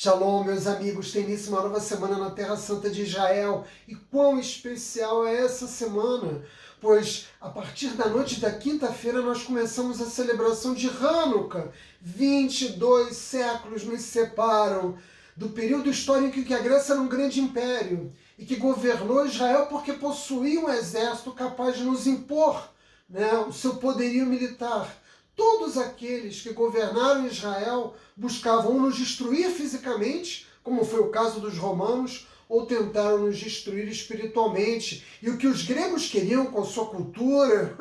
Shalom, meus amigos, tem início uma nova semana na Terra Santa de Israel. E quão especial é essa semana? Pois a partir da noite da quinta-feira nós começamos a celebração de Hanukkah. 22 séculos nos separam do período histórico em que a Grécia era um grande império e que governou Israel porque possuía um exército capaz de nos impor, o seu poderio militar. Todos aqueles que governaram Israel buscavam nos destruir fisicamente, como foi o caso dos romanos, ou tentaram nos destruir espiritualmente. E o que os gregos queriam com a sua cultura,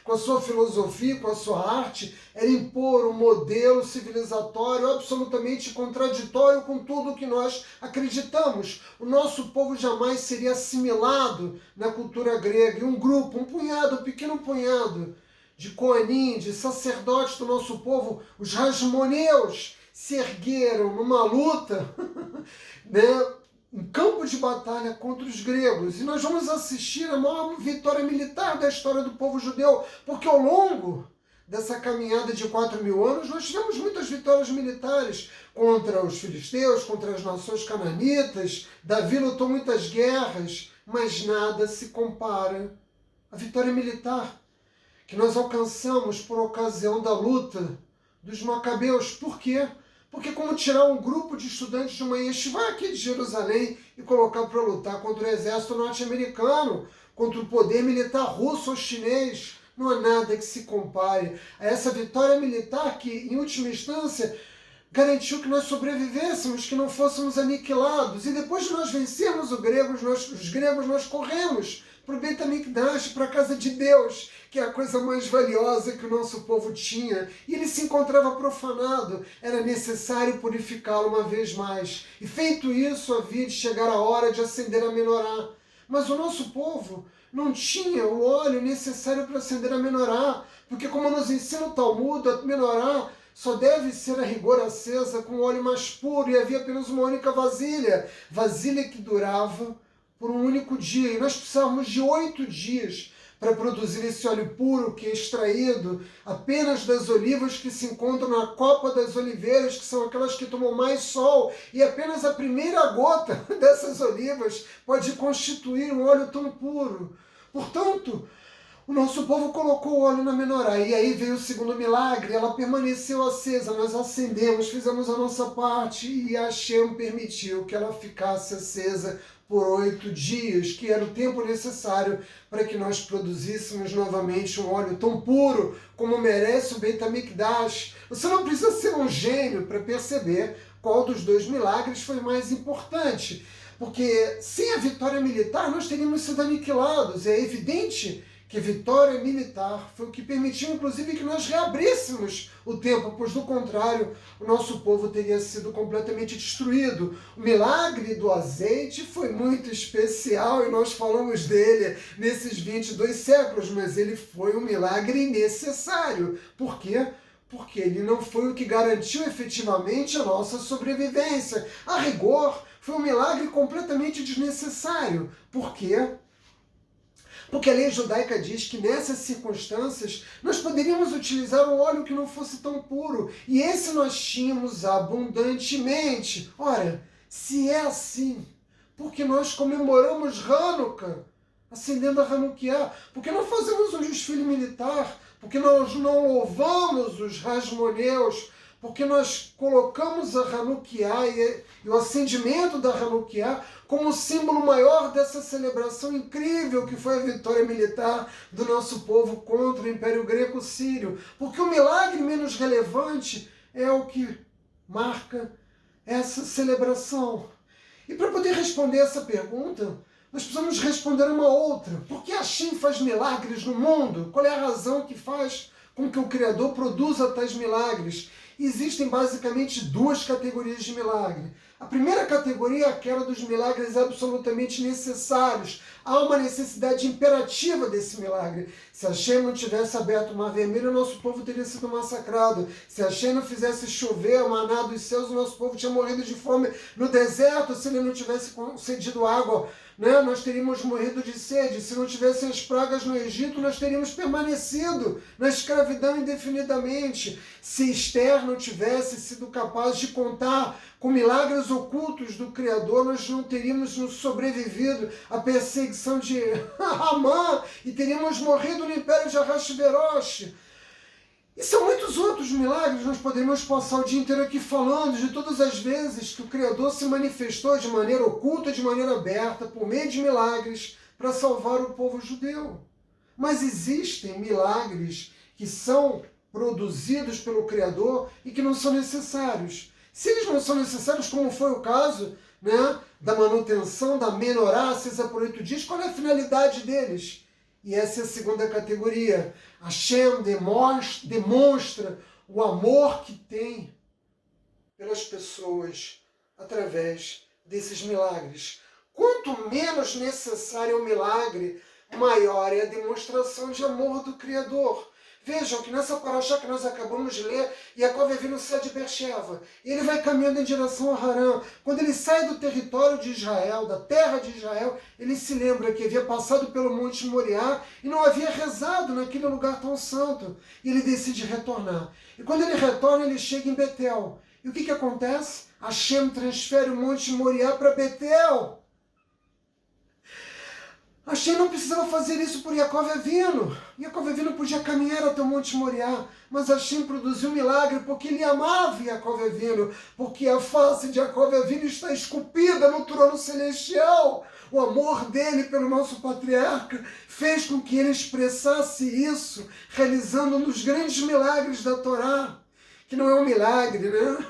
com a sua filosofia, com a sua arte, era impor um modelo civilizatório absolutamente contraditório com tudo o que nós acreditamos. O nosso povo jamais seria assimilado na cultura grega. E um grupo, um punhado, um pequeno punhado, de Coanim, de sacerdotes do nosso povo, os Hasmoneus, se ergueram numa luta, um campo de batalha contra os gregos. E nós vamos assistir a maior vitória militar da história do povo judeu, porque ao longo dessa caminhada de 4.000 anos, nós tivemos muitas vitórias militares contra os filisteus, contra as nações cananitas. Davi lutou muitas guerras, mas nada se compara à vitória militar que nós alcançamos por ocasião da luta dos Macabeus. Por quê? Porque como tirar um grupo de estudantes de uma yeshiva aqui de Jerusalém e colocar para lutar contra o exército norte-americano, contra o poder militar russo ou chinês, não há nada que se compare a essa vitória militar que, em última instância, garantiu que nós sobrevivêssemos, que não fôssemos aniquilados. E depois de nós vencermos os gregos, nós corremos para o Beit HaMikdash, para a casa de Deus, que é a coisa mais valiosa que o nosso povo tinha. E ele se encontrava profanado, era necessário purificá-lo uma vez mais. E feito isso, havia de chegar a hora de acender a menorá. Mas o nosso povo não tinha o óleo necessário para acender a menorá, porque como nos ensina o Talmud, a menorá só deve ser a rigor acesa com o óleo mais puro, e havia apenas uma única vasilha que durava por um único dia, e nós precisávamos de 8 dias para produzir esse óleo puro que é extraído apenas das olivas que se encontram na copa das oliveiras, que são aquelas que tomam mais sol, e apenas a primeira gota dessas olivas pode constituir um óleo tão puro. Portanto, o nosso povo colocou o óleo na menorá, e aí veio o segundo milagre, ela permaneceu acesa, nós acendemos, fizemos a nossa parte, e Hashem permitiu que ela ficasse acesa por 8 dias, que era o tempo necessário para que nós produzíssemos novamente um óleo tão puro como merece o Beit HaMikdash. Você não precisa ser um gênio para perceber qual dos dois milagres foi mais importante, porque sem a vitória militar nós teríamos sido aniquilados. É evidente que a vitória militar foi o que permitiu, inclusive, que nós reabríssemos o templo, pois, do contrário, o nosso povo teria sido completamente destruído. O milagre do azeite foi muito especial e nós falamos dele nesses 22 séculos, mas ele foi um milagre necessário. Por quê? Porque ele não foi o que garantiu efetivamente a nossa sobrevivência. A rigor, foi um milagre completamente desnecessário. Por quê? Porque a lei judaica diz que nessas circunstâncias nós poderíamos utilizar um óleo que não fosse tão puro. E esse nós tínhamos abundantemente. Ora, se é assim, porque nós comemoramos Hanukkah, acendendo a Hanukkah, porque não fazemos um desfile militar, porque nós não louvamos os Hasmoneus, porque nós colocamos a Hanukkah e o acendimento da Hanukkah como símbolo maior dessa celebração incrível que foi a vitória militar do nosso povo contra o Império Greco-Sírio. Porque o milagre menos relevante é o que marca essa celebração. E para poder responder essa pergunta, nós precisamos responder uma outra. Por que Hashem faz milagres no mundo? Qual é a razão que faz com que o Criador produza tais milagres? Existem basicamente 2 categorias de milagre. A primeira categoria é aquela dos milagres absolutamente necessários. Há uma necessidade imperativa desse milagre. Se Hashem não tivesse aberto o Mar Vermelho, o nosso povo teria sido massacrado. Se Hashem não fizesse chover o maná dos céus, o nosso povo tinha morrido de fome no deserto. Se ele não tivesse concedido água né? Nós teríamos morrido de sede. Se não tivessem as pragas no Egito, nós teríamos permanecido na escravidão indefinidamente. Se Esther não tivesse sido capaz de contar com milagres ocultos do Criador, nós não teríamos nos sobrevivido à perseguição de Amã e teríamos morrido no império de Ahasverosh. E são muitos outros milagres, nós poderíamos passar o dia inteiro aqui falando de todas as vezes que o Criador se manifestou de maneira oculta, de maneira aberta, por meio de milagres, para salvar o povo judeu. Mas existem milagres que são produzidos pelo Criador e que não são necessários. Se eles não são necessários, como foi o caso, né, da manutenção da menorá acesa por 8 dias, qual é a finalidade deles? E essa é a segunda categoria. Hashem demonstra o amor que tem pelas pessoas através desses milagres. Quanto menos necessário é o milagre, maior é a demonstração de amor do Criador. Vejam que nessa paraxá que nós acabamos de ler, Yaakov vive no céu de Beersheba. Ele vai caminhando em direção a Harã. Quando ele sai do território de Israel, da terra de Israel, ele se lembra que havia passado pelo Monte Moriá e não havia rezado naquele lugar tão santo. E ele decide retornar. E quando ele retorna, ele chega em Betel. E o que acontece? Hashem transfere o Monte Moriá para Betel. Hashem não precisava fazer isso por Yaakov Avinu. Yaakov Avinu podia caminhar até o Monte Moriá, mas Hashem produziu um milagre porque ele amava Yaakov Avinu, porque a face de Yaakov Avinu está esculpida no trono celestial. O amor dele pelo nosso patriarca fez com que ele expressasse isso, realizando um dos grandes milagres da Torá, que não é um milagre, né?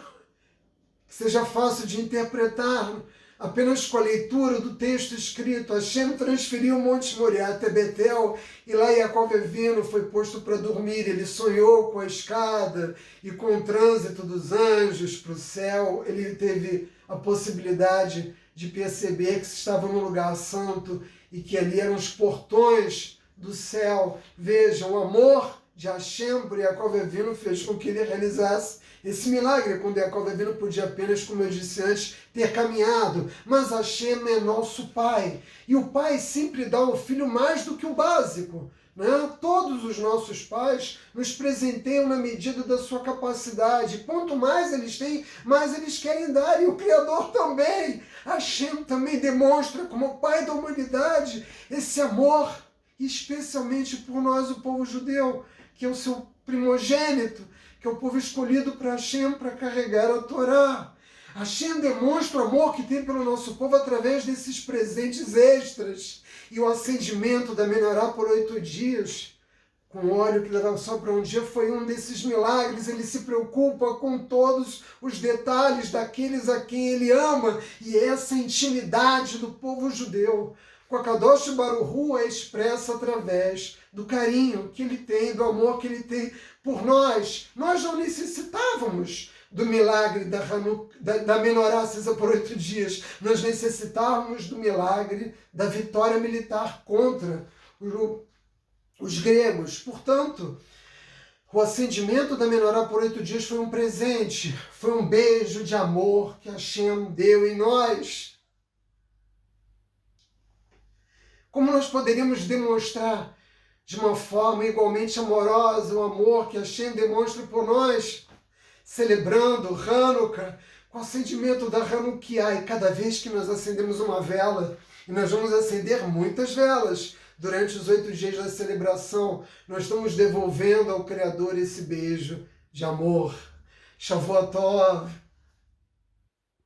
Que seja fácil de interpretar. Apenas com a leitura do texto escrito, Hashem transferiu o Monte Moriá até Betel, e lá Yaakov Avinu foi posto para dormir. Ele sonhou com a escada e com o trânsito dos anjos para o céu. Ele teve a possibilidade de perceber que estava num lugar santo e que ali eram os portões do céu. Vejam, o amor de Hashem por Yaakov Avinu fez com que ele realizasse esse milagre, quando Yaakov Avinu podia apenas, como eu disse antes, ter caminhado. Mas Hashem é nosso Pai. E o Pai sempre dá ao filho mais do que o básico, né? Todos os nossos pais nos presenteiam na medida da sua capacidade. Quanto mais eles têm, mais eles querem dar. E o Criador também. Hashem também demonstra, como Pai da humanidade, esse amor, especialmente por nós, o povo judeu, que é o seu primogênito, que é o povo escolhido para Hashem para carregar a Torá. Hashem demonstra o amor que tem pelo nosso povo através desses presentes extras. E o acendimento da menorá por 8 dias, com óleo que leva só para um dia, foi um desses milagres. Ele se preocupa com todos os detalhes daqueles a quem ele ama. E essa intimidade do povo judeu com a Kadosh Baruch Hu é expressa através do carinho que ele tem, do amor que ele tem por nós. Nós não necessitávamos do milagre da menorá acesa por 8 dias. Nós necessitávamos do milagre da vitória militar contra os gregos. Portanto, o acendimento da menorá por 8 dias foi um presente, foi um beijo de amor que Hashem deu em nós. Como nós poderíamos demonstrar de uma forma igualmente amorosa o amor que Hashem demonstra por nós, celebrando Hanukkah com o acendimento da Hanukkah? E cada vez que nós acendemos uma vela, e nós vamos acender muitas velas durante os 8 dias da celebração, nós estamos devolvendo ao Criador esse beijo de amor. Shavuot Tov.